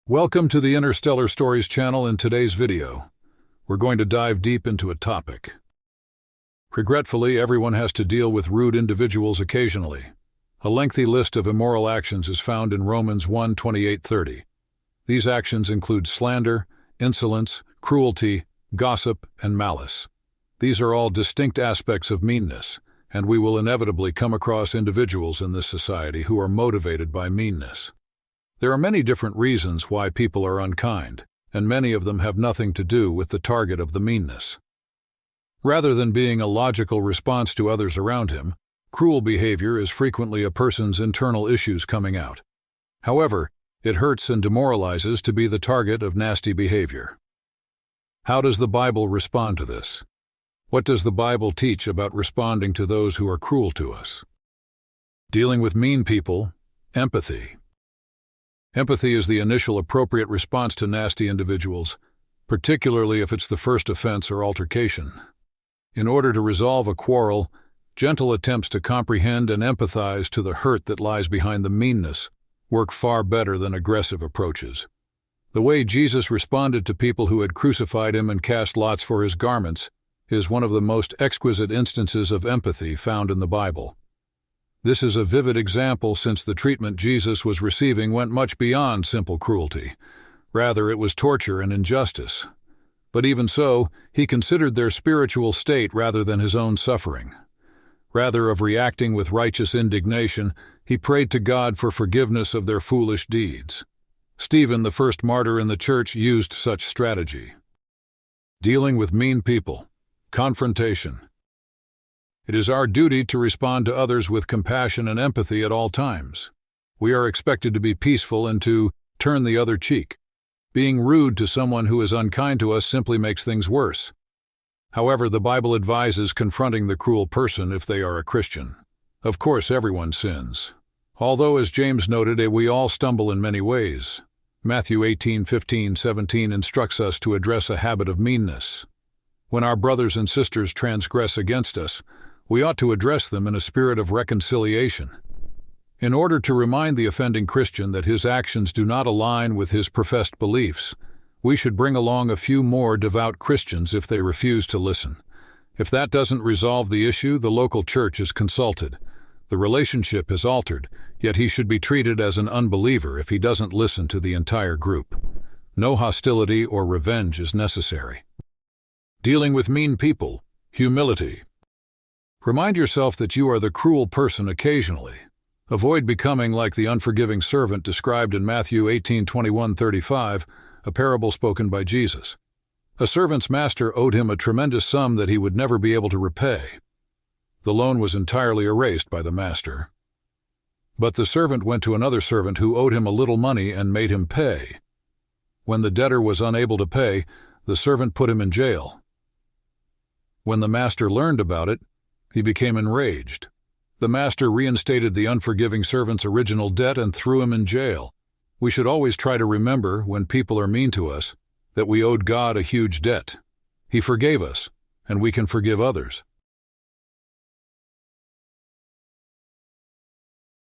Welcome to the Interstellar Stories channel. In today's video, we're going to dive deep into a topic. Regretfully, everyone has to deal with rude individuals occasionally. A lengthy list of immoral actions is found in Romans 1:28-30. These actions include slander, insolence, cruelty, gossip, and malice. These are all distinct aspects of meanness, and we will inevitably come across individuals in this society who are motivated by meanness. There are many different reasons why people are unkind, and many of them have nothing to do with the target of the meanness. Rather than being a logical response to others around him, cruel behavior is frequently a person's internal issues coming out. However, it hurts and demoralizes to be the target of nasty behavior. How does the Bible respond to this? What does the Bible teach about responding to those who are cruel to us? Dealing with mean people, empathy. Empathy is the initial appropriate response to nasty individuals, particularly if it's the first offense or altercation. In order to resolve a quarrel, gentle attempts to comprehend and empathize to the hurt that lies behind the meanness work far better than aggressive approaches. The way Jesus responded to people who had crucified him and cast lots for his garments is one of the most exquisite instances of empathy found in the Bible. This is a vivid example since the treatment Jesus was receiving went much beyond simple cruelty. Rather, it was torture and injustice. But even so, he considered their spiritual state rather than his own suffering. Rather of reacting with righteous indignation, he prayed to God for forgiveness of their foolish deeds. Stephen, the first martyr in the church, used such strategy. Dealing with mean people. Confrontation. It is our duty to respond to others with compassion and empathy at all times. We are expected to be peaceful and to turn the other cheek. Being rude to someone who is unkind to us simply makes things worse. However, the Bible advises confronting the cruel person if they are a Christian. Of course, everyone sins. Although, as James noted, we all stumble in many ways. Matthew 18:15-17 instructs us to address a habit of meanness. When our brothers and sisters transgress against us, we ought to address them in a spirit of reconciliation. In order to remind the offending Christian that his actions do not align with his professed beliefs, we should bring along a few more devout Christians if they refuse to listen. If that doesn't resolve the issue, the local church is consulted. The relationship is altered, yet he should be treated as an unbeliever if he doesn't listen to the entire group. No hostility or revenge is necessary. Dealing with mean people, humility. Remind yourself that you are the cruel person occasionally. Avoid becoming like the unforgiving servant described in Matthew 18:21-35, a parable spoken by Jesus. A servant's master owed him a tremendous sum that he would never be able to repay. The loan was entirely erased by the master. But the servant went to another servant who owed him a little money and made him pay. When the debtor was unable to pay, the servant put him in jail. When the master learned about it, he became enraged. The master reinstated the unforgiving servant's original debt and threw him in jail. We should always try to remember, when people are mean to us, that we owed God a huge debt. He forgave us, and we can forgive others.